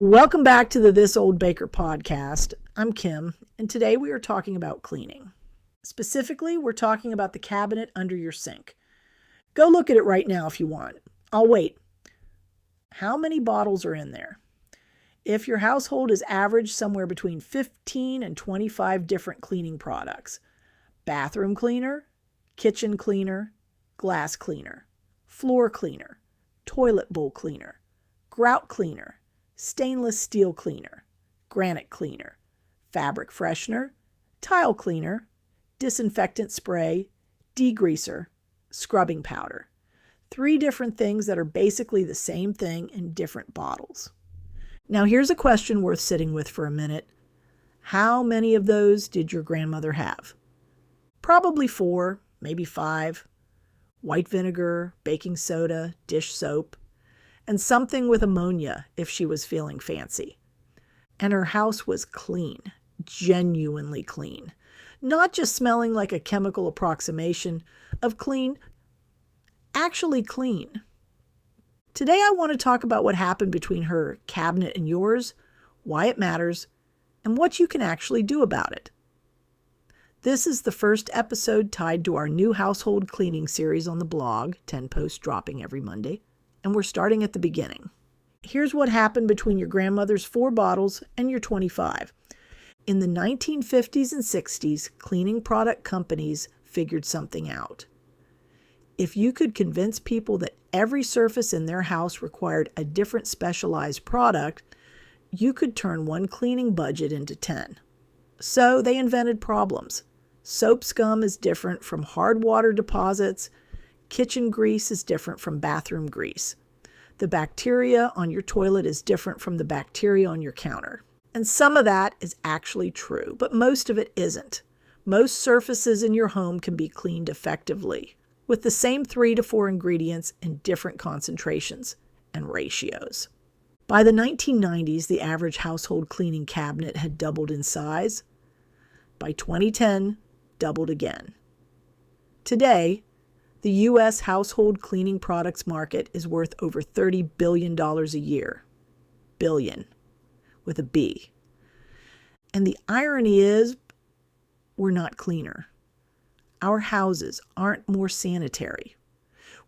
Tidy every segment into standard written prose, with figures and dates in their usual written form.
Welcome back to the This Old Baker podcast. I'm Kim, and today we are talking about cleaning. Specifically, we're talking about the cabinet under your sink. Go look at it right now if you want. I'll wait. How many bottles are in there? If your household is average somewhere between 15 and 25 different cleaning products. Bathroom cleaner, kitchen cleaner, glass cleaner, floor cleaner, toilet bowl cleaner, grout cleaner, stainless steel cleaner, granite cleaner, fabric freshener, tile cleaner, disinfectant spray, degreaser, scrubbing powder. 3 different things that are basically the same thing in different bottles. Now here's a question worth sitting with for a minute. How many of those did your grandmother have? Probably 4, maybe 5. White vinegar, baking soda, dish soap, and something with ammonia if she was feeling fancy. And her house was clean, genuinely clean. Not just smelling like a chemical approximation of clean, actually clean. Today I want to talk about what happened between her cabinet and yours, why it matters, and what you can actually do about it. This is the first episode tied to our new household cleaning series on the blog, 10 posts dropping every Monday. And we're starting at the beginning. Here's what happened between your grandmother's 4 bottles and your 25. In the 1950s and 60s, cleaning product companies figured something out. If you could convince people that every surface in their house required a different specialized product, you could turn one cleaning budget into 10. So they invented problems. Soap scum is different from hard water deposits. Kitchen grease is different from bathroom grease. The bacteria on your toilet is different from the bacteria on your counter. And some of that is actually true, but most of it isn't. Most surfaces in your home can be cleaned effectively with the same 3 to 4 ingredients in different concentrations and ratios. By the 1990s, the average household cleaning cabinet had doubled in size. By 2010, doubled again. Today, the U.S. household cleaning products market is worth over $30 billion a year. Billion, with a B. And the irony is, we're not cleaner. Our houses aren't more sanitary.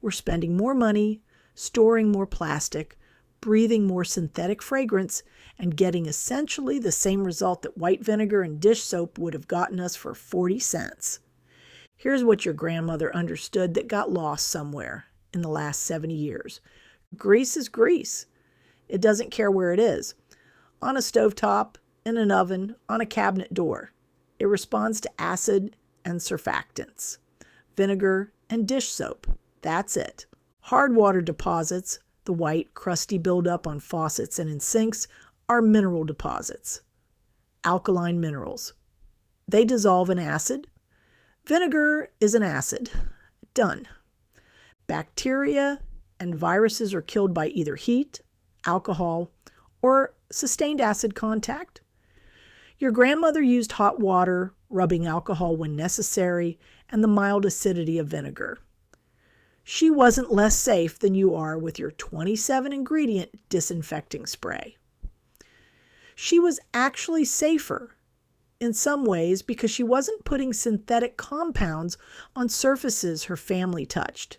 We're spending more money, storing more plastic, breathing more synthetic fragrance, and getting essentially the same result that white vinegar and dish soap would have gotten us for 40 cents. Here's what your grandmother understood that got lost somewhere in the last 70 years. Grease is grease. It doesn't care where it is. On a stovetop, in an oven, on a cabinet door. It responds to acid and surfactants. Vinegar and dish soap. That's it. Hard water deposits, the white, crusty buildup on faucets and in sinks, are mineral deposits. Alkaline minerals. They dissolve in acid. Vinegar is an acid. Done. Bacteria and viruses are killed by either heat, alcohol, or sustained acid contact. Your grandmother used hot water, rubbing alcohol when necessary, and the mild acidity of vinegar. She wasn't less safe than you are with your 27-ingredient disinfecting spray. She was actually safer in some ways because she wasn't putting synthetic compounds on surfaces her family touched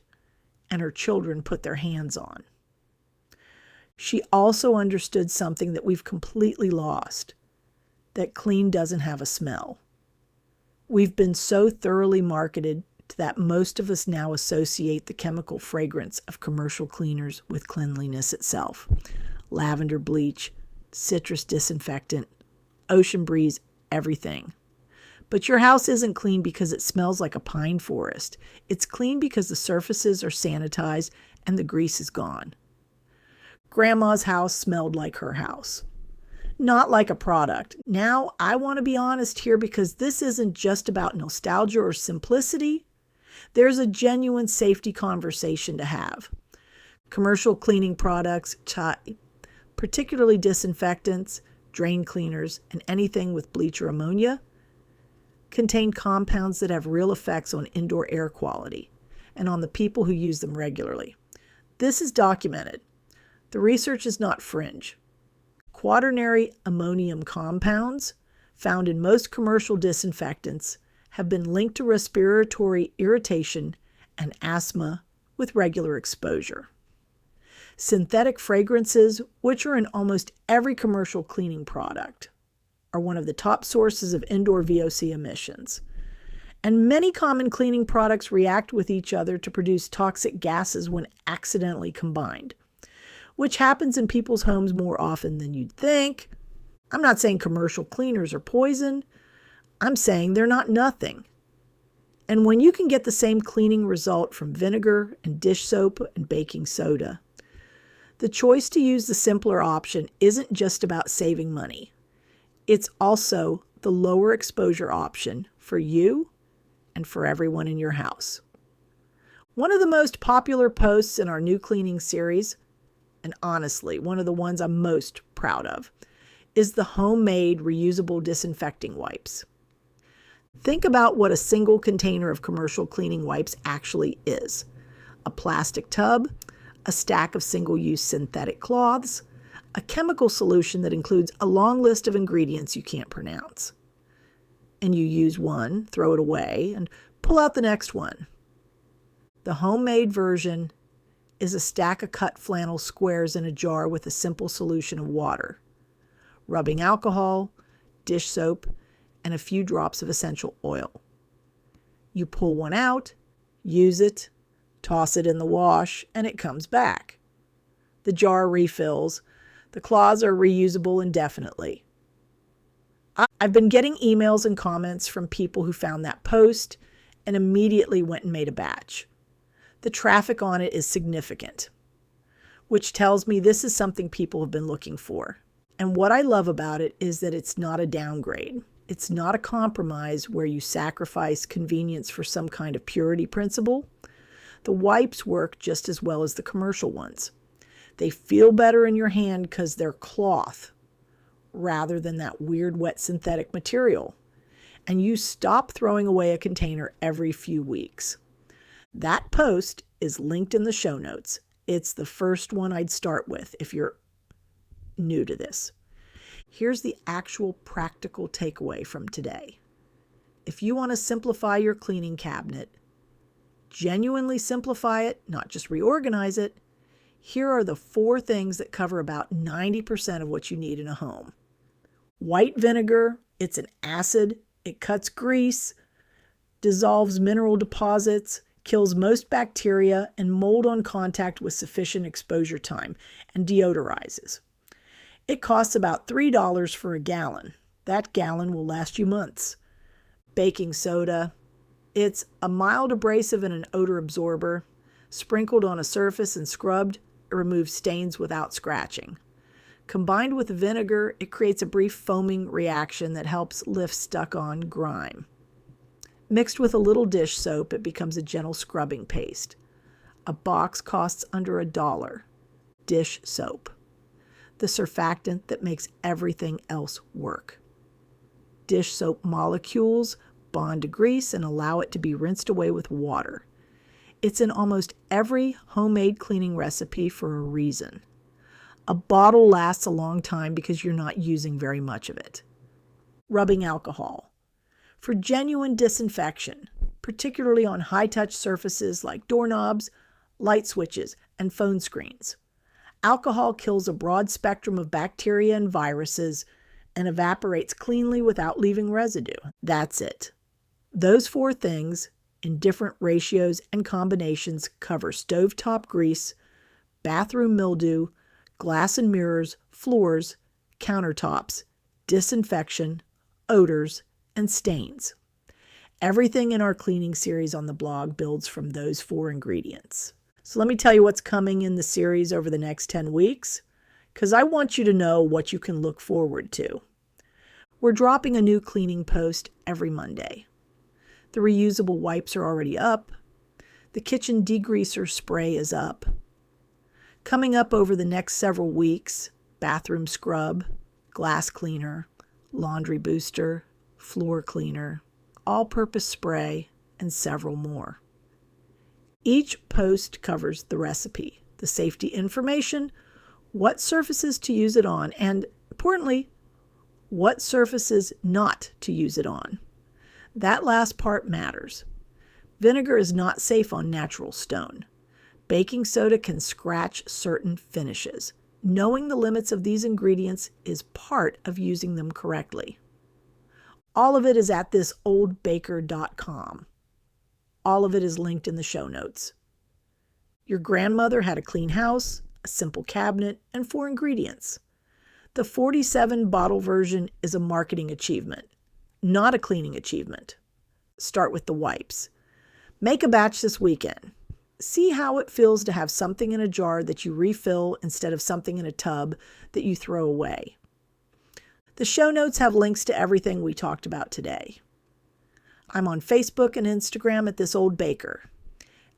and her children put their hands on. She also understood something that we've completely lost, that clean doesn't have a smell. We've been so thoroughly marketed that most of us now associate the chemical fragrance of commercial cleaners with cleanliness itself. Lavender bleach, citrus disinfectant, ocean breeze, everything. But your house isn't clean because it smells like a pine forest. It's clean because the surfaces are sanitized and the grease is gone. Grandma's house smelled like her house. Not like a product. Now, I want to be honest here because this isn't just about nostalgia or simplicity. There's a genuine safety conversation to have. Commercial cleaning products, particularly disinfectants, drain cleaners, and anything with bleach or ammonia, contain compounds that have real effects on indoor air quality and on the people who use them regularly. This is documented. The research is not fringe. Quaternary ammonium compounds found in most commercial disinfectants have been linked to respiratory irritation and asthma with regular exposure. Synthetic fragrances, which are in almost every commercial cleaning product, are one of the top sources of indoor VOC emissions. And many common cleaning products react with each other to produce toxic gases when accidentally combined, which happens in people's homes more often than you'd think. I'm not saying commercial cleaners are poison. I'm saying they're not nothing. And when you can get the same cleaning result from vinegar and dish soap and baking soda, the choice to use the simpler option isn't just about saving money. It's also the lower exposure option for you and for everyone in your house. One of the most popular posts in our new cleaning series, and honestly, one of the ones I'm most proud of, is the homemade reusable disinfecting wipes. Think about what a single container of commercial cleaning wipes actually is. A plastic tub, a stack of single-use synthetic cloths, a chemical solution that includes a long list of ingredients you can't pronounce. And you use one, throw it away, and pull out the next one. The homemade version is a stack of cut flannel squares in a jar with a simple solution of water, rubbing alcohol, dish soap, and a few drops of essential oil. You pull one out, use it, toss it in the wash, and it comes back. The jar refills. The cloths are reusable indefinitely. I've been getting emails and comments from people who found that post and immediately went and made a batch. The traffic on it is significant, which tells me this is something people have been looking for. And what I love about it is that it's not a downgrade. It's not a compromise where you sacrifice convenience for some kind of purity principle. The wipes work just as well as the commercial ones. They feel better in your hand because they're cloth rather than that weird wet synthetic material. And you stop throwing away a container every few weeks. That post is linked in the show notes. It's the first one I'd start with if you're new to this. Here's the actual practical takeaway from today. If you want to simplify your cleaning cabinet, genuinely simplify it, not just reorganize it, here are the 4 things that cover about 90% of what you need in a home. White vinegar, it's an acid, it cuts grease, dissolves mineral deposits, kills most bacteria and mold on contact with sufficient exposure time, and deodorizes. It costs about $3 for a gallon. That gallon will last you months. Baking soda, it's a mild abrasive and an odor absorber. Sprinkled on a surface and scrubbed, it removes stains without scratching. Combined with vinegar, it creates a brief foaming reaction that helps lift stuck-on grime. Mixed with a little dish soap, it becomes a gentle scrubbing paste. A box costs under $1. Dish soap. The surfactant that makes everything else work. Dish soap molecules bond to grease and allow it to be rinsed away with water. It's in almost every homemade cleaning recipe for a reason. A bottle lasts a long time because you're not using very much of it. Rubbing alcohol. For genuine disinfection, particularly on high-touch surfaces like doorknobs, light switches, and phone screens. Alcohol kills a broad spectrum of bacteria and viruses and evaporates cleanly without leaving residue. That's it. Those 4 things, in different ratios and combinations, cover stovetop grease, bathroom mildew, glass and mirrors, floors, countertops, disinfection, odors, and stains. Everything in our cleaning series on the blog builds from those 4 ingredients. So let me tell you what's coming in the series over the next 10 weeks, because I want you to know what you can look forward to. We're dropping a new cleaning post every Monday. The reusable wipes are already up. The kitchen degreaser spray is up. Coming up over the next several weeks, bathroom scrub, glass cleaner, laundry booster, floor cleaner, all-purpose spray, and several more. Each post covers the recipe, the safety information, what surfaces to use it on, and Importantly, what surfaces not to use it on. That last part matters. Vinegar is not safe on natural stone. Baking soda can scratch certain finishes. Knowing the limits of these ingredients is part of using them correctly. All of it is at thisoldbaker.com. All of it is linked in the show notes. Your grandmother had a clean house, a simple cabinet, and 4 ingredients. The 47 bottle version is a marketing achievement, not a cleaning achievement. Start with the wipes. Make a batch this weekend. See how it feels to have something in a jar that you refill instead of something in a tub that you throw away. The show notes have links to everything we talked about today. I'm on Facebook and Instagram at This Old Baker,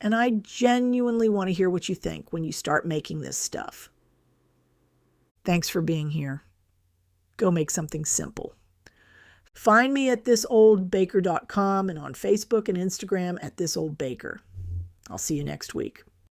and I genuinely want to hear what you think when you start making this stuff. Thanks for being here. Go make something simple. Find me at thisoldbaker.com and on Facebook and Instagram at thisoldbaker. I'll see you next week.